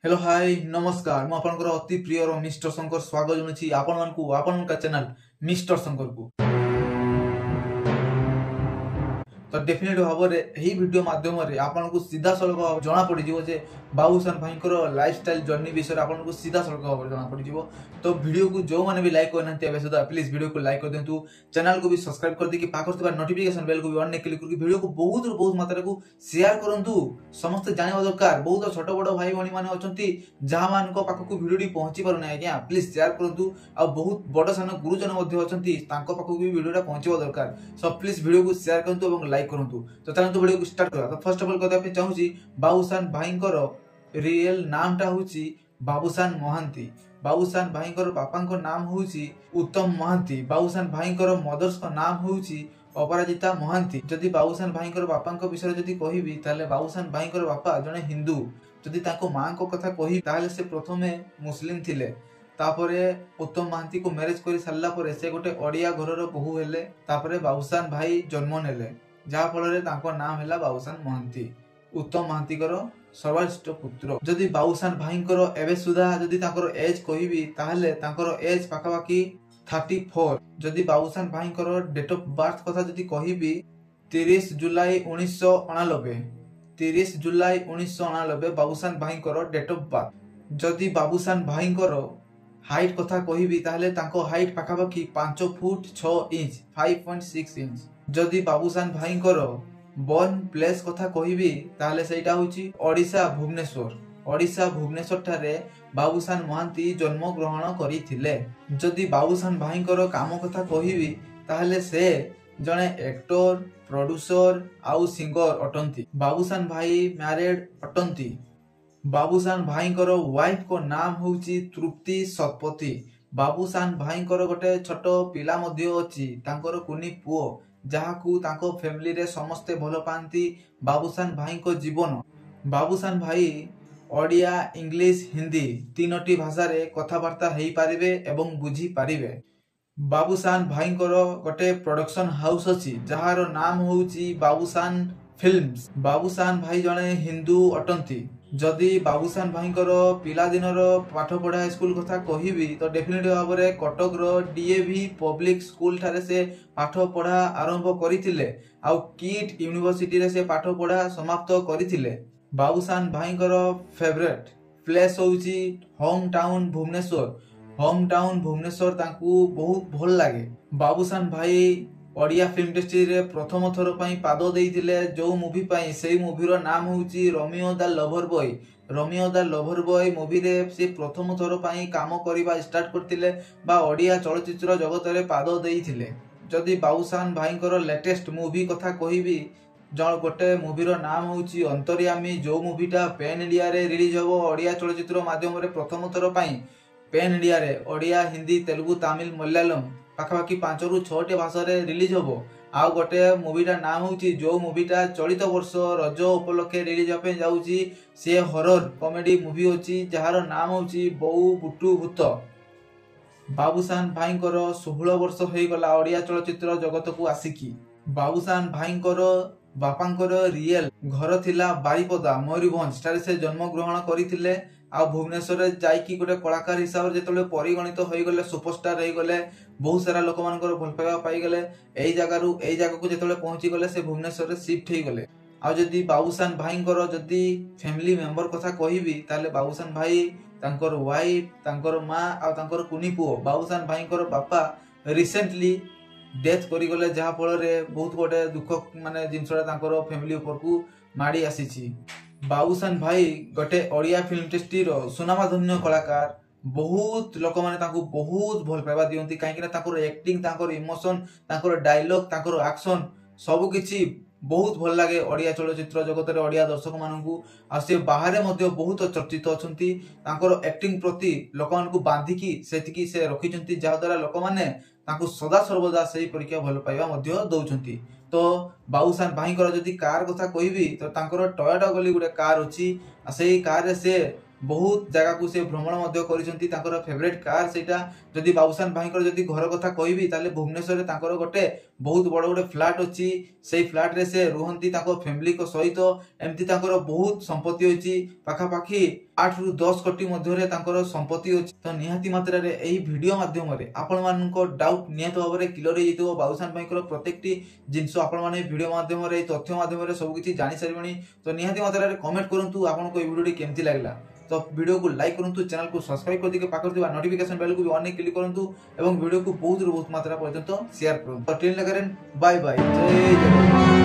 Hello hi नमस्कार मु आपनकर अति प्रिय मिस्टर शंकर स्वागत जनाउछि आपण मानकु आपण चैनल मिस्टर शंकर को। तो डेफिनेट भाव में यही वीडियो माध्यम आपको सीधा सड़क जना पड़ जे बाबूशान भाई लाइफस्टाइल जर्नी विषय आपको सीधा सड़क भाव में जना पड़। तो वीडियो को जो मैंने भी लाइक करना सुधा प्लीज वीडियो को लाइक कर दिंतु, चैनल को भी सब्सक्राइब कर दी पाखर नोटिफिकेशन बेल को भी ऑन क्लिक करके वीडियो को बहुत मात्रा को शेयर करंतु। समस्त जानवा दरकार बहुत छोट बड़ भाई भणी माने अछंती जहां मान को पाखक वीडियो पहुंची पार ना आज्ञा प्लीज शेयर करंतु। आ बहुत बड़ सान गुरुजन मध्ये अछंती तांको पाखक भी वीडियोटा पहुंचबा दरकार। सो प्लीज वीडियो को शेयर करंतु एवं लाइक करंतु। तो चलंतु वीडियो को स्टार्ट करा। तो फर्स्ट ऑफ ऑल कहता पे चाहूची बाबूशान भाईंकर रियल नामटा होची बाबूशान महांती। बाबूशान भाईंकर बापांकर नाम होची उत्तम महांती। बाबूशान भाईंकर मदर्स का नाम होची अपराजिता महांती। जदि बाबूशान भाईंकर बापांक विषय जदि कहिबी ताले बाबूशान भाईंकर बापा जने हिंदू। जदि ताको मां को कथा कहि ताले से प्रथमे मुस्लिम थिले, तापरे उत्तम महांती को मैरिज करि सारला परे से गोटे ओडिया घरर बहु हेले। तापरे बाबूशान भाई जन्म नेले जहा फल तांको नाम हैला बाबूशान महांती। उत्तम महांतीकर सर्वश्रेष्ठ पुत्र। जदि बाबूशान भाईंकर एबे सुधा जदि तांकर एज कहिबी ताहले तांकर एज पाखापाखि 34। जदि बाबूशान भाईंकर डेट ऑफ बर्थ कथा जदि कहिबी 30 जुलाई 1989। 30 जुलाई 1989 बाबूशान भाईंकर डेट ऑफ बर्थ। जदि बाबूशान भाईंकर हाइट कथा कहिबी ताहले तांको हाइट पाखापाखि 5 फुट 6 इंच 5.6 इंच। जदि बाबूशान भाईंकर बर्न प्लेस कथा कहिबी ताहले सेटा होची ओडिशा भुवनेश्वर। ओडिशा भुवनेश्वर ठारे बाबूशान महांती जन्म ग्रहण करिथिले। जदि बाबूशान भाईंकर काम कथा कहिबी ताहले से जने एक्टर प्रोड्यूसर आउ सिंगर अटंती। बाबूशान भाई मैरिड अटंती। बाबूशान भाईंकर वाइफ को नाम होची तृप्ति शतपथी। बाबूशान भाईंकर गोटे छोट पिला मध्ये अछि तांकर कुनी पुओ जहाकू तांको फैमिली रे समस्ते भलो पांती। बाबूशान भाई को जीवन बाबूशान भाई ओडिया इंग्लिश हिंदी तीनोटी भाषा रे कथाबार्ता हेई पारिबे एवं बुझी पारिबे। बाबूशान भाईंकर गोटे प्रोडक्शन हाउस अछि जहार नाम होउची बाबूशान फिल्म्स। बाबूशान भाई जने हिंदू अटंती। जदि बाबूशान भाईंकर पिला दिनर पाठ पढ़ा स्कूल कथा कहिबी तो डेफिनेट भाव में कटक रो डीएवी पब्लिक स्कूल ठारे से पाठ पढ़ा आरंभ करिथिले आउ किट यूनिवर्सिटी रे से पाठ पढ़ा समाप्त करिथिले। बाबूशान भाईंकर फेवरेट प्लेस होउची home town Bhubaneswar. Home town Bhubaneswar तांकू बहुत भल लागे। बाबूशान भाई ओडिया फिल्म इंडस्ट्री रे प्रथम थर पई पाद देइथिले जो मूवी पई सेई मूवी रो नाम होउची Romeo the lover boy. Romeo the lover boy movie रे से प्रथम थर पई काम करिबा स्टार्ट करथिले बा ओडिया चलचित्र जगत रे पाद देइथिले। जदि बाबूशान भाईंकर लेटेस्ट मूवी कथा कहिबी जण गोटे मूवी रो नाम होउची अंतर्यामी। जो मूवीटा पेन इंडिया रे रिलीज होबो ओडिया चलचित्र माध्यम रे प्रथम थर पई पेन इंडिया रे ओडिया हिंदी तेलुगु तमिल मलयालम पाखापाखि 5 रु 6 भाषा रे रिलीज होबो। आ गोटे मूवीटा नाम होउची जो मूवीटा चलित वर्ष रज उपलक्षे रिलीज होपे जाउची से हॉरर कॉमेडी मूवी होची जहार नाम होउची बऊ बुटू भूत। बाबूशान भाईंकर 16 वर्ष होई गला ओडिया चलचित्र जगत को आसिकी। बाबूशान भाईंकर बापांकर रियल घर थिला बारीपदा मयूरभंज ठारे से जन्म ग्रहण करिथिले। आ भुवनेश्वर जाइकी गोटे कलाकार हिसाब से जेतले परिगणित होई गले सुपरस्टार रही गले बहुत सारा लोक मानकर भल पाइबा पाई गले एई जगह को जेतले पहुंची गले से भुवनेश्वर शिफ्ट होई गले। आ जदी बाबूशान भाईंकर जदी फैमिली मेंबर कथा कहिबी ताले बाबूशान भाई तांकर वाइफ तांकर मां आ तांकर कुनी पुओ। बाबूशान भाईंकर बापा रिसेंटली डेथ करी गले जहा फल रे बहुत गोटे दुख माने जिनसरा तांकर फैमिली ऊपर को माडी आसीची। बाबूशान भाई गोटे ओडिया फिल्म इंडस्ट्री रो सुनामधन्य कलाकार। बहुत लोक माने तांको बहुत भल पाइबा दियंती काहेकि ना तांकर एक्टिंग तांकर इमोशन तांकर डायलॉग तांकर एक्शन सब किछि बहुत भल लागे ओडिया चलचित्र जगत रे ओडिया दर्शक मानकू। आ से बाहरे मध्ये बहुत चर्चित अछंती तांकर एक्टिंग प्रति लोक मानकू बांधिकी सेतिकी से रखिचंती जहा द्वारा लोक माने तांको सदा सर्वदा सही परीक्षा भल पाइबा मध्ये दउचंती। तो बाबूशान भाईंकर जदि कार कथा कहिबी तो तांकर टोयोटा गली गुटे कार अछि। आ सेही कार रे से बहुत जगह को से भ्रमण मध्य करिसंती ताकर फेवरेट कार सेटा जदि बाबूसान भाईकर जदि घर कथा कहबी ताले भुवनेश्वर रे ताकर गोटे बहुत बड़ गोटे फ्लैट अछि सेई फ्लैट रे से रुहंती ताको फैमिली को सहित एमती ताकर बहुत संपत्ति अछि पाखा पाखी 8 रु 10 कोटी मध्य रे ताकर संपत्ति अछि तो निहाती मात्रा रे एही वीडियो माध्यम रे आपण मानको डाउट नियत भाबरे क्लियर हे जइतो बाबूसान भाईकर प्रत्येकटी जिंस आपण माने वीडियो माध्यम रे तथ्य माध्यम रे सब किछि जानि सारिबणी तो निहाती मात्रा रे कमेंट करंतु आपनको ए वीडियोटी केमती लागला तो वीडियो को लाइक करंतु चैनल को सब्सक्राइब कर दिके पाकर दिबा नोटिफिकेशन बेल को भी ऑन क्लिक करंतु एवं वीडियो को बहुत मात्रा पर्यंत शेयर करंतु तो टिल लगरेन बाय बाय जय जगन्नाथ।